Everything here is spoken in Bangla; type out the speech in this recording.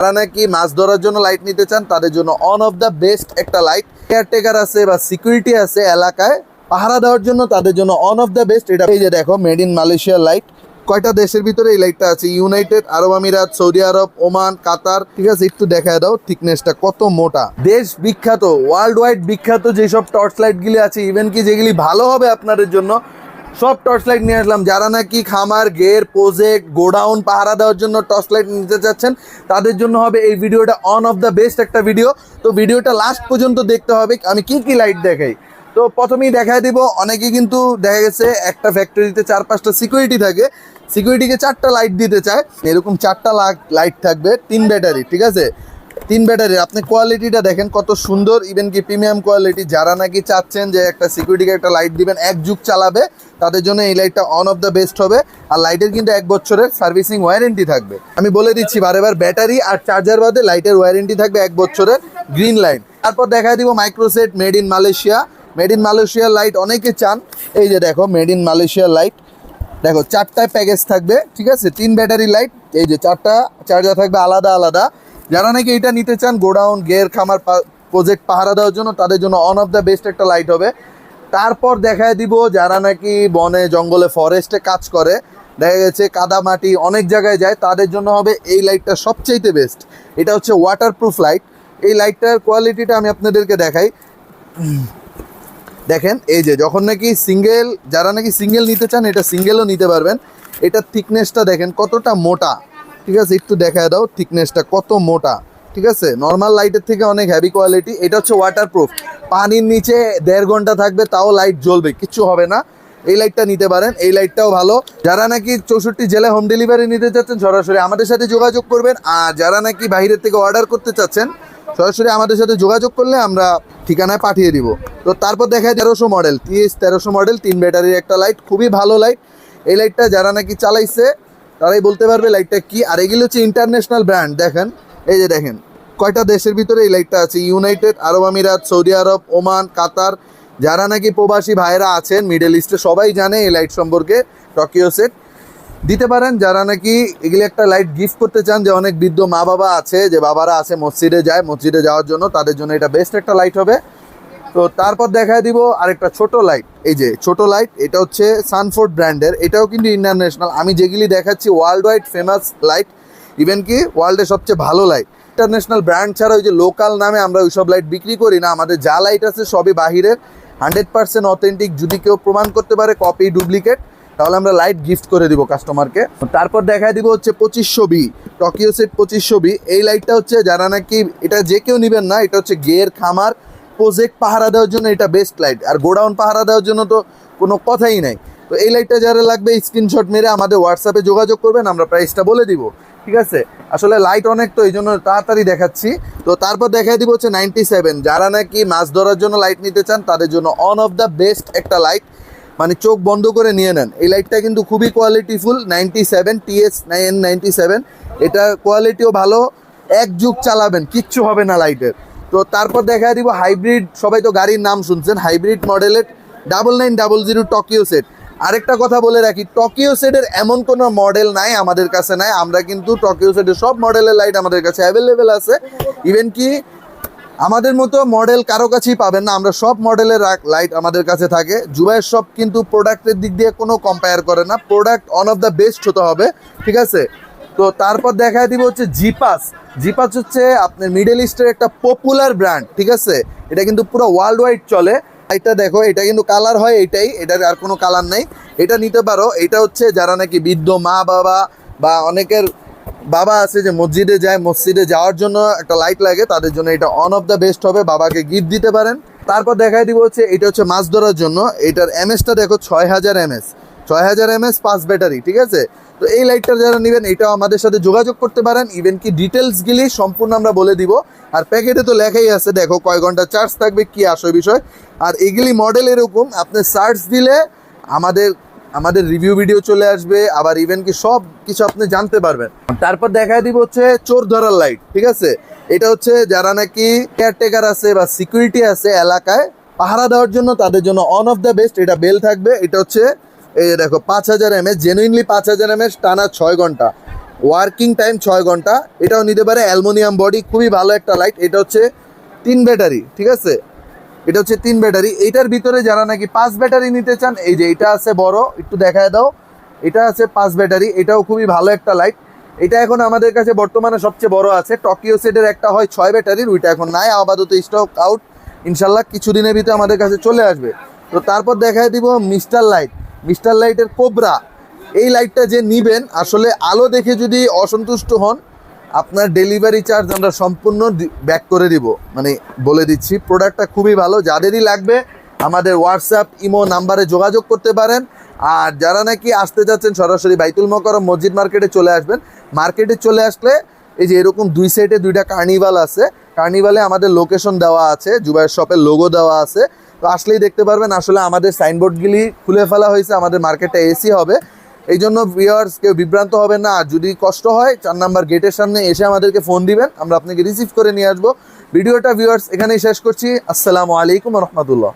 যারা নাকি মাছ ধরার জন্য লাইট নিতে চান তাদের জন্য অন অফ দ্য বেস্ট একটা লাইট। কেয়ারটেকার আছে বা সিকিউরিটি আছে এলাকায় পাহারা দেওয়ার জন্য, তাদের জন্য অন অফ দ্য বেস্ট এটা। এই যে দেখো মেড ইন মালয়েশিয়ার লাইট। কয়টা দেশের ভিতরে এই লাইটটা আছে? ইউনাইটেড আরব আমিরাত, সৌদি আরব, ওমান, কাতার। ঠিক আছে, একটু দেখায় দাও থিকনেসটা কত মোটা। দেশ বিখ্যাত, ওয়ার্ল্ড ওয়াইড বিখ্যাত যেসব টর্চ লাইটগুলি আছে, ইভেন কি যেগুলি ভালো হবে আপনাদের জন্য, সব টর্চ লাইট নিয়ে আসলাম। যারা নাকি খামার, গের, প্রজেক্ট, গোডাউন পাহারা দেওয়ার জন্য টর্চ লাইট নিতে চাচ্ছেন তাদের জন্য হবে এই ভিডিওটা অন অফ দ্য বেস্ট একটা ভিডিও। তো ভিডিওটা লাস্ট পর্যন্ত দেখতে হবে আমি কি কি লাইট দেখাই। তো প্রথমেই দেখায় দিব, অনেকে কিন্তু দেখা গেছে একটা ফ্যাক্টরিতে 4-5টা সিকিউরিটি থাকে, সিকিউরিটিকে 4টা লাইট দিতে চায়। এরকম 4টা লাইট থাকবে, 3 ব্যাটারি। ঠিক আছে, 3 ব্যাটারি। আপনি কোয়ালিটিটা দেখেন কত সুন্দর, ইভেন কি প্রিমিয়াম কোয়ালিটি। যারা নাকি চাচ্ছেন যে একটা সিকিউরিটিকে একটা লাইট দিবেন, 1 যুগ চালাবে, তাদের জন্য এই লাইটটা অন অফ দ্য বেস্ট হবে। আর লাইটের কিন্তু 1 বছরের সার্ভিসিং ওয়ারেন্টি থাকবে। আমি বলে দিচ্ছি বারেবার, ব্যাটারি আর চার্জার বাদে লাইটের ওয়ারেন্টি থাকবে 1 বছরের। Green light. তারপর দেখা দিব মাইক্রোসেট made in Malaysia. Made in মালয়েশিয়ার লাইট অনেকে চান। এই যে দেখো মেড ইন মালয়েশিয়ার লাইট, দেখো 4টায় প্যাকেজ থাকবে। ঠিক আছে, 3 ব্যাটারি লাইট, এই যে 4টা চার্জার থাকবে আলাদা আলাদা। যারা নাকি এটা নিতে চান গোডাউন, গের, খামার, প্রজেক্ট পাহারা দেওয়ার জন্য, তাদের জন্য অন অফ দ্য বেস্ট একটা লাইট হবে। তারপর দেখায় দিব যারা নাকি বনে জঙ্গলে ফরেস্টে কাজ করে, দেখা গেছে কাদা মাটি অনেক জায়গায় যায়, তাদের জন্য হবে এই লাইটটা সবচাইতে বেস্ট। এটা হচ্ছে ওয়াটারপ্রুফ লাইট। এই লাইটটার কোয়ালিটিটা আমি আপনাদেরকে দেখাই। দেখেন, এই যে যখন নাকি সিঙ্গেল, যারা নাকি সিঙ্গেল নিতে চান এটা সিঙ্গেলও নিতে পারবেন। এটার থিকনেসটা দেখেন কতটা মোটা। ঠিক আছে, একটু দেখায় দাও থিকনেসটা কত মোটা। ঠিক আছে, নর্মাল লাইটের থেকে অনেক হেভি কোয়ালিটি। এটা হচ্ছে ওয়াটারপ্রুফ, পানির নিচে 1.5 ঘন্টা থাকবে, তাও লাইট জ্বলবে, কিচ্ছু হবে না। এই লাইটটা নিতে পারেন, এই লাইটটাও ভালো। যারা নাকি 64 জেলায় হোম ডেলিভারি নিতে চাচ্ছেন সরাসরি আমাদের সাথে যোগাযোগ করবেন। আর যারা নাকি বাইরের থেকে অর্ডার করতে চাচ্ছেন সরাসরি আমাদের সাথে যোগাযোগ করলে আমরা ঠিকানায় পাঠিয়ে দিব। তো তারপর দেখায় 1300 মডেল, TS 1300 মডেল, 3 ব্যাটারির একটা লাইট, খুবই ভালো লাইট। এই লাইটটা যারা নাকি চালাইছে তারাই বলতে পারবে লাইটটা কি। আর এগুলো হচ্ছে ইন্টারন্যাশনাল ব্র্যান্ড। দেখেন, এই যে দেখেন কয়টা দেশের ভিতরে এই লাইটটা আছে। ইউনাইটেড আরব আমিরাত, সৌদি আরব, ওমান, কাতার। যারা নাকি প্রবাসী ভাইরা আছেন মিডল ইস্টে সবাই জানে এই লাইট সম্পর্কে। টকিও সেট দিতে পারেন। যারা নাকি এগুলি একটা লাইট গিফট করতে চান, যে অনেক বৃদ্ধ মা বাবা আছে, যে বাবারা আছে মসজিদে যায়, মসজিদে যাওয়ার জন্য, তাদের জন্য এটা বেস্ট একটা লাইট হবে। তো তারপর দেখায় দিব আরেকটা ছোট লাইট। এই যে ছোট লাইট, এটা হচ্ছে সানফোর্ড ব্র্যান্ডের, এটাও কিন্তু ইন্টারন্যাশনাল। আমি যেগুলি দেখাচ্ছি world wide famous light, even কি ওয়ার্ল্ডের সবচেয়ে ভালো লাইট। ইন্টারন্যাশনাল ব্র্যান্ড ছাড়া ওই যে লোকাল নামে আমরা ওইসব লাইট বিক্রি করি না। আমাদের যা লাইট আছে সবই বাহিরের, 100% অথেন্টিক। যদি কেউ প্রমাণ করতে পারে কপি, ডুপ্লিকেট, তাহলে আমরা লাইট গিফট করে দিব কাস্টমারকে। তারপর দেখায় দিব হচ্ছে 2500B, টকিও সেট 2500B। এই লাইটটা হচ্ছে যারা নাকি, এটা যে কেউ নেবেন না, এটা হচ্ছে গের, খামার, প্রজেক্ট পাহারা দেওয়ার জন্য এটা বেস্ট লাইট। আর গোডাউন পাহারা দেওয়ার জন্য তো কোনো কথাই নাই। তো এই লাইটটা যারা লাগবে স্ক্রিনশট মেরে আমাদের হোয়াটসঅ্যাপে যোগাযোগ করবেন, আমরা প্রাইসটা বলে দিব। ঠিক আছে, আসলে লাইট অনেক, তো এই জন্য তাড়াতাড়ি দেখাচ্ছি। তো তারপর দেখাই দিব হচ্ছে 97। যারা নাকি মাছ ধরার জন্য লাইট নিতে চান তাদের জন্য অন অফ দ্য বেস্ট একটা লাইট, মানে চোখ বন্ধ করে নিয়ে নেন। এই লাইটটা কিন্তু খুবই কোয়ালিটিফুল। 97 TS 97, এটা কোয়ালিটিও ভালো, 1 যুগ চালাবেন, কিচ্ছু হবে না লাইটের। তো তারপর দেখা দিব হাইব্রিড, সবাই তো গাড়ির নাম শুনছেন, হাইব্রিড মডেলের 9900 টকিও সেট। আরেকটা কথা বলে রাখি, টকিও সেটের এমন কোনো মডেল নাই আমাদের কাছে নাই। আমরা কিন্তু টকিও সেটের সব মডেলের লাইট আমাদের কাছে অ্যাভেলেবেল আছে। ইভেন কি আমাদের মতো মডেল কারো কাছেই পাবেন না, আমরা সব মডেলের লাইট আমাদের কাছে থাকে। জুবাইয়ের সব কিন্তু প্রোডাক্টের দিক দিয়ে কোনো কম্পেয়ার করে না, product on of the best হতে হবে। ঠিক আছে, তো তারপর দেখায় দিব হচ্ছে জিপাস। জিপাস হচ্ছে আপনার মিডল ইস্টের একটা পপুলার ব্র্যান্ড। ঠিক আছে, এটা কিন্তু পুরো ওয়ার্ল্ড ওয়াইড চলে। এটা দেখো, এটা কিন্তু কালার হয় এটাই, এটার আর কোনো কালার নেই। এটা নিতে পারো। এটা হচ্ছে যারা নাকি বৃদ্ধ মা বাবা বা অনেকের বাবা আছে যে মসজিদে যায়, মসজিদে যাওয়ার জন্য একটা লাইট লাগে, তাদের জন্য এটা অন অফ দ্য বেস্ট হবে, বাবাকে গিফট দিতে পারেন। তারপর দেখাই দিব হচ্ছে এটা হচ্ছে মাছ ধরার জন্য। এটার এমএসটা দেখো 6000 এমএস, 6000 এমএস, 5 ব্যাটারি। ঠিক আছে, তো এই লাইটটা যারা নেবেন এটাও আমাদের সাথে যোগাযোগ করতে পারেন। ইভেন কি ডিটেলসগুলি সম্পূর্ণ আমরা বলে দিব। আর প্যাকেটে তো লেখাই আছে, দেখো কয় ঘন্টা চার্জ থাকবে, কি আসল বিষয়। আর এগুলি মডেল এরকম, আপনি সার্চ দিলে আমাদের রিভিউ ভিডিও চলে আসবে, আবার ইভেন কি সব কিছু আপনি জানতে পারবেন। তারপর দেখায় দিব হচ্ছে চোর ধরার লাইট। ঠিক আছে, এটা হচ্ছে যারা নাকি কেয়ারটেকার আছে বা সিকিউরিটি আছে এলাকায় পাহারা দেওয়ার জন্য, তাদের জন্য অন অফ দ্য বেস্ট। এটা বেল থাকবে। এটা হচ্ছে এই দেখো 5000 এমএস, জেনুইনলি 5000 এমএস, টানা 6 ঘন্টা। ওয়ার্কিং টাইম 6 ঘন্টা। এটাও নিতে পারে, অ্যালুমিনিয়াম বডি, খুবই ভালো একটা লাইট। এটা হচ্ছে 3 ব্যাটারি, ঠিক আছে, এটা হচ্ছে 3 ব্যাটারি। এইটার ভিতরে যারা নাকি 5 ব্যাটারি নিতে চান, এই যে এটা আছে বড়, একটু দেখায় দাও, এটা আছে 5 ব্যাটারি, এটাও খুবই ভালো একটা লাইট। এটা এখন আমাদের কাছে বর্তমানে সবচেয়ে বড় আছে। টোকিও সেটের একটা হয় 6 ব্যাটারির, ওইটা এখন নাই, আপাতত স্টক আউট। ইনশাল্লাহ কিছুদিনের ভিতরে আমাদের কাছে চলে আসবে। তো তারপর দেখায় দিব মিস্টার লাইট, মিস্টার লাইটের কোবরা। এই লাইটটা যে নিবেন, আসলে আলো দেখে যদি অসন্তুষ্ট হন, আপনার ডেলিভারি চার্জ আমরা সম্পূর্ণ ব্যাক করে দিব, মানে বলে দিচ্ছি। প্রোডাক্টটা খুবই ভালো, যাদেরই লাগবে আমাদের হোয়াটসঅ্যাপ ইমো নাম্বারে যোগাযোগ করতে পারেন। আর যারা নাকি আসতে যাচ্ছেন সরাসরি বাইতুল মোকাররম মসজিদ মার্কেটে চলে আসবেন। মার্কেটে চলে আসলে এই যে এরকম 2 সাইডে 2টা কার্নিভাল আছে, কার্নিভালে আমাদের লোকেশন দেওয়া আছে, জুবাইর শপের লোগো দেওয়া আছে। তো আসলেই দেখতে পারবেন আসলে আমাদের সাইনবোর্ডগুলি খুলে ফেলা হয়েছে, আমাদের মার্কেটটা এসি হবে। এই জন্য ভিউয়ার্স কেউ বিভ্রান্ত হবেন না। আর যদি কষ্ট হয় 4 নাম্বার গেটের সামনে এসে আমাদেরকে ফোন দিবেন, আমরা আপনাকে রিসিভ করে নিয়ে আসবো। ভিডিওটা ভিউয়ার্স এখানেই শেষ করছি। আসসালামু আলাইকুম রহমতুল্লাহ।